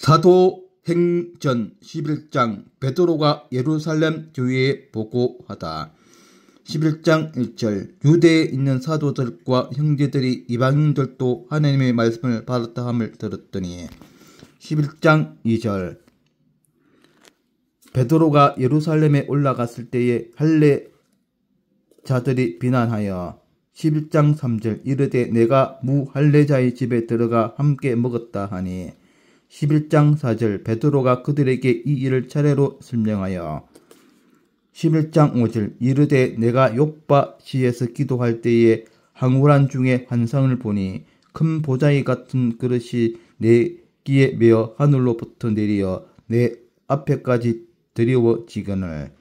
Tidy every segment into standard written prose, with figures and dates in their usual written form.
사도행전 11장 베드로가 예루살렘 교회에 보고하다. 11장 1절 유대에 있는 사도들과 형제들이 이방인들도 하나님의 말씀을 받았다 함을 들었더니 11장 2절 베드로가 예루살렘에 올라갔을 때에 할례자들이 비난하여 11장 3절 이르되 내가 무할례자의 집에 들어가 함께 먹었다 하니 11장 4절 베드로가 그들에게 이 일을 차례로 설명하여 11장 5절 이르되 내가 욥바시에서 기도할 때에 황홀한 중에 환상을 보니 큰 보자기 같은 그릇이 내 귀에 메어 하늘로부터 내리어 내 앞에까지 드리워지거늘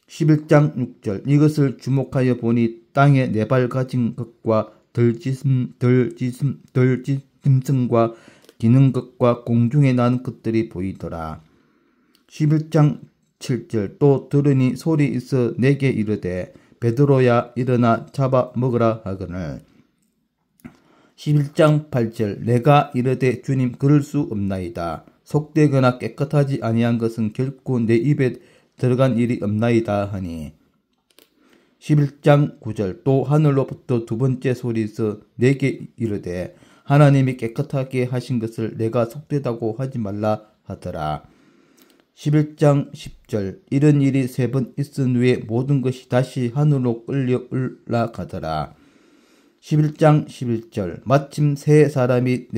11장 6절 이것을 주목하여 보니 땅에 네 발 가진 것과 덜짐승과 기는 것과 공중에 난 것들이 보이더라. 11장 7절 또 들으니 소리 있어 내게 이르되 베드로야 일어나 잡아 먹으라 하거늘 11장 8절 내가 이르되 주님 그럴 수 없나이다. 속되거나 깨끗하지 아니한 것은 결코 내 입에 들어간 일이 없나이다 하니 11장 9절 또 하늘로부터 두 번째 소리 있어 내게 이르되 하나님이 깨끗하게 하신 것을 내가 속되다고 하지 말라 하더라. 11장 10절 이런 일이 세 번 있은 후에 모든 것이 다시 하늘로 끌려 올라가더라. 11장 11절 마침 세 사람이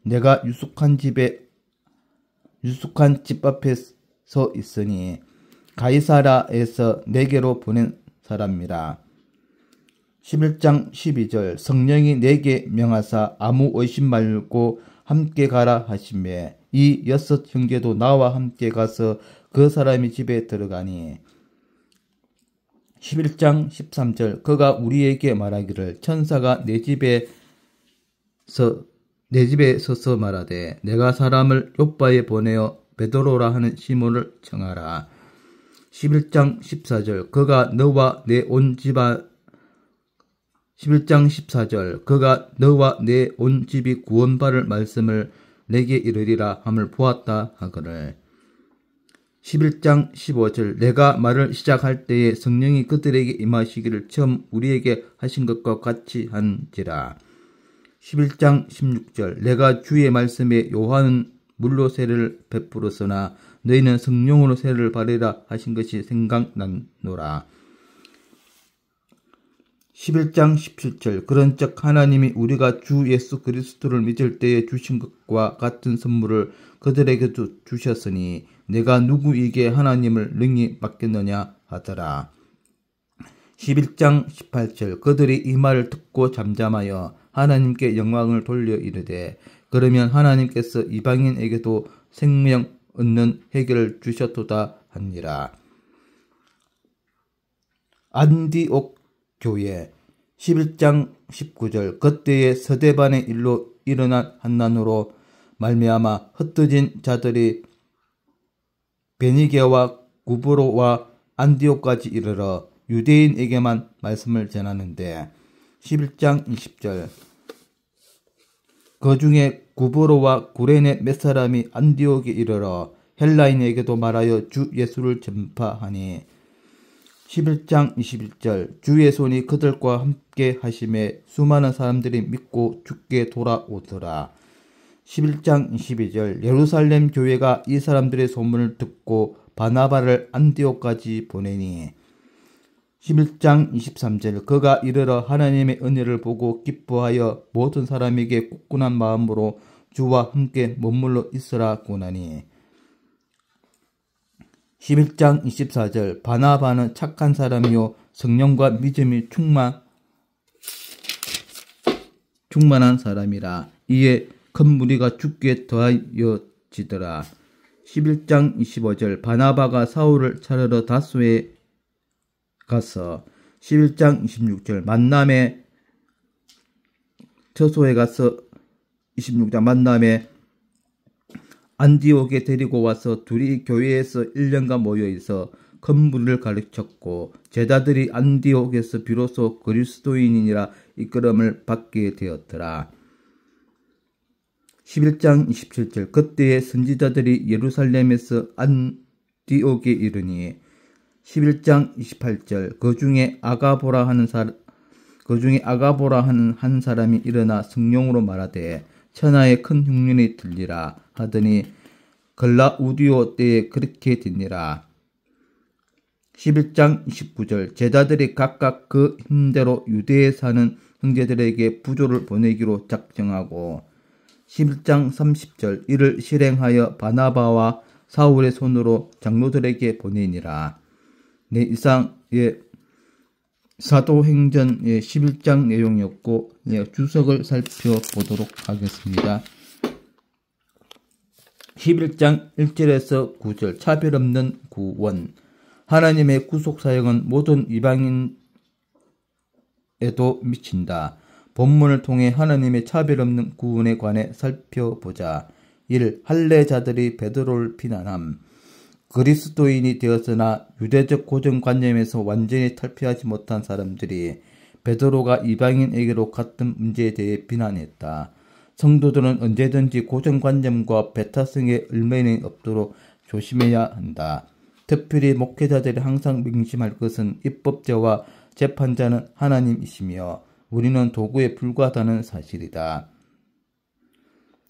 내가 유숙한 집 앞에 서 있으니 가이사라에서 내게로 보낸 사람이라. 11장 12절 성령이 내게 명하사 아무 의심 말고 함께 가라 하시매 이 여섯 형제도 나와 함께 가서 그 사람이 집에 들어가니 11장 13절 그가 우리에게 말하기를 천사가 내 집에 서서 말하되 내가 사람을 욥바에 보내어 베드로라 하는 시몬을 청하라. 11장 14절 그가 너와 내 온 집이 구원받을 말씀을 내게 이르리라 함을 보았다 하거늘 11장 15절 내가 말을 시작할 때에 성령이 그들에게 임하시기를 처음 우리에게 하신 것과 같이 한지라. 11장 16절 내가 주의 말씀에 요한은 물로 세례를 베풀었으나 너희는 성령으로 세례를 받으라 하신 것이 생각나노라. 11장 17절 그런즉 하나님이 우리가 주 예수 그리스도를 믿을 때에 주신 것과 같은 선물을 그들에게도 주셨으니 내가 누구에게 하나님을 능히 맡겼느냐 하더라. 11장 18절 그들이 이 말을 듣고 잠잠하여 하나님께 영광을 돌려 이르되 그러면 하나님께서 이방인에게도 생명 얻는 해결을 주셨도다 하니라. 안디옥 교회 11장 19절 그때에 서대반의 일로 일어난 환난으로 말미암아 흩어진 자들이 베니게와 구브로와 안디옥까지 이르러 유대인에게만 말씀을 전하는데 11장 20절 그 중에 구브로와 구레네 몇 사람이 안디옥에 이르러 헬라인에게도 말하여 주 예수를 전파하니 11장 21절 주의 손이 그들과 함께 하심에 수많은 사람들이 믿고 주께 돌아오더라. 11장 22절 예루살렘 교회가 이 사람들의 소문을 듣고 바나바를 안디옥까지 보내니 11장 23절 그가 이르러 하나님의 은혜를 보고 기뻐하여 모든 사람에게 굳건한 마음으로 주와 함께 머물러 있으라 고나니 11장 24절 바나바는 착한 사람이요 성령과 믿음이 충만한 사람이라 이에 큰 무리가 주께 더하여지더라. 11장 25절 바나바가 사울을 찾으러 다소에 가서 11장 26절 만남에 저소에 가서 26장 만남에 안디옥에 데리고 와서 둘이 교회에서 1년간 모여있어 큰 무리를 가르쳤고 제자들이 안디옥에서 비로소 그리스도인이라 이끌음을 받게 되었더라. 11장 27절 그때의 선지자들이 예루살렘에서 안디옥에 이르니 11장 28절 그 중에 아가보라 하는 한 사람이 일어나 성령으로 말하되 천하에 큰 흉년이 들리라 하더니 글라우디오 때에 그렇게 되니라. 11장 29절 제자들이 각각 그 힘대로 유대에 사는 형제들에게 부조를 보내기로 작정하고 11장 30절 이를 실행하여 바나바와 사울의 손으로 장로들에게 보내니라. 네, 이상의 사도행전의 11장 내용이었고 주석을 살펴보도록 하겠습니다. 11장 1절에서 9절 차별 없는 구원 하나님의 구속사역은 모든 이방인에도 미친다. 본문을 통해 하나님의 차별 없는 구원에 관해 살펴보자. 1. 할례자들이 베드로를 비난함. 그리스도인이 되었으나 유대적 고정관념에서 완전히 탈피하지 못한 사람들이 베드로가 이방인에게로 갔던 문제에 대해 비난했다. 성도들은 언제든지 고정관념과 배타성에 얽매이는 없도록 조심해야 한다. 특별히 목회자들이 항상 명심할 것은 입법자와 재판자는 하나님이시며 우리는 도구에 불과하다는 사실이다.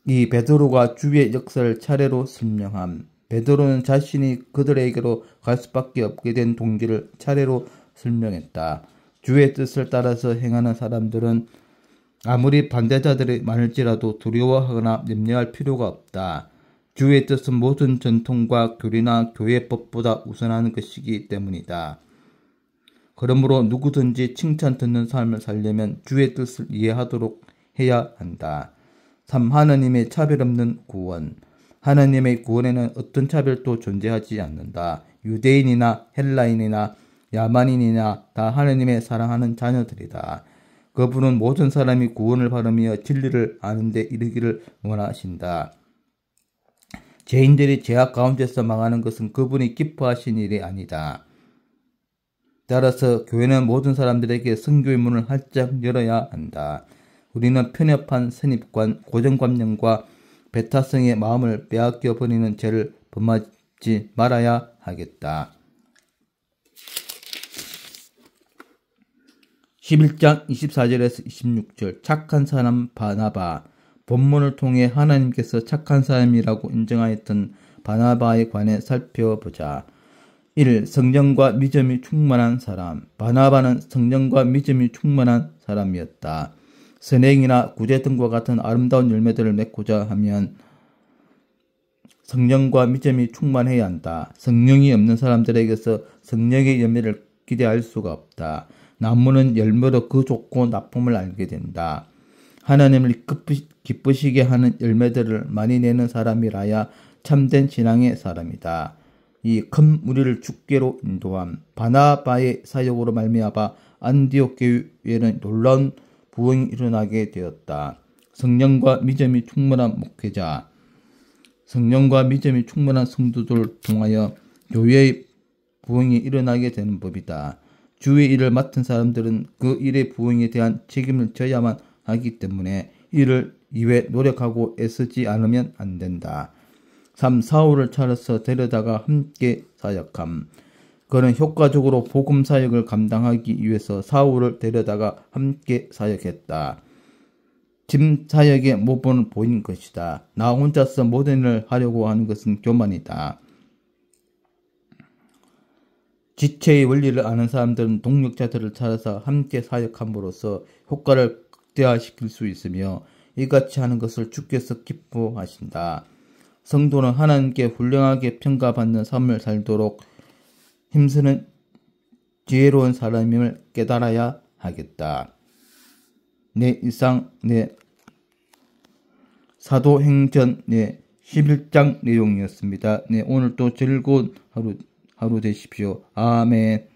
이 베드로가 주의 역사를 차례로 설명함. 베드로는 자신이 그들에게로 갈 수밖에 없게 된 동기를 차례로 설명했다. 주의 뜻을 따라서 행하는 사람들은 아무리 반대자들이 많을지라도 두려워하거나 염려할 필요가 없다. 주의 뜻은 모든 전통과 교리나 교회법보다 우선하는 것이기 때문이다. 그러므로 누구든지 칭찬 듣는 삶을 살려면 주의 뜻을 이해하도록 해야 한다. 3. 하나님의 차별 없는 구원 하나님의 구원에는 어떤 차별도 존재하지 않는다. 유대인이나 헬라인이나 야만인이나 다 하나님의 사랑하는 자녀들이다. 그분은 모든 사람이 구원을 받으며 진리를 아는 데 이르기를 원하신다. 죄인들이 죄악 가운데서 망하는 것은 그분이 기뻐하신 일이 아니다. 따라서 교회는 모든 사람들에게 선교의 문을 활짝 열어야 한다. 우리는 편협한 선입관, 고정관념과 배타성의 마음을 빼앗겨 버리는 죄를 범하지 말아야 하겠다. 11장 24절에서 26절 착한 사람 바나바 본문을 통해 하나님께서 착한 사람이라고 인정하였던 바나바에 관해 살펴보자. 1. 성령과 믿음이 충만한 사람 바나바는 성령과 믿음이 충만한 사람이었다. 선행이나 구제 등과 같은 아름다운 열매들을 맺고자 하면 성령과 믿음이 충만해야 한다. 성령이 없는 사람들에게서 성령의 열매를 기대할 수가 없다. 나무는 열매로 그 좋고 나쁨을 알게 된다. 하나님을 기쁘시게 하는 열매들을 많이 내는 사람이라야 참된 신앙의 사람이다. 이 큰 무리를 주께로 인도함 바나바의 사역으로 말미암아 안디옥 교회에는 놀라운 부흥이 일어나게 되었다. 성령과 믿음이 충만한 목회자 성령과 믿음이 충만한 성도들을 통하여 교회의 부흥이 일어나게 되는 법이다. 주의 일을 맡은 사람들은 그 일의 부흥에 대한 책임을 져야만 하기 때문에 이를 이외 노력하고 애쓰지 않으면 안 된다. 3. 사울을 찾아서 데려다가 함께 사역함. 그는 효과적으로 복음 사역을 감당하기 위해서 사울을 데려다가 함께 사역했다. 짐 사역의 모본을 보인 것이다. 나 혼자서 모든 일을 하려고 하는 것은 교만이다. 지체의 원리를 아는 사람들은 동력자들을 찾아서 함께 사역함으로써 효과를 극대화시킬 수 있으며 이같이 하는 것을 주께서 기뻐하신다. 성도는 하나님께 훌륭하게 평가받는 삶을 살도록 힘쓰는 지혜로운 사람임을 깨달아야 하겠다. 네, 이상 사도행전 11장 내용이었습니다. 네, 오늘도 즐거운 하루 되십시오. 아멘.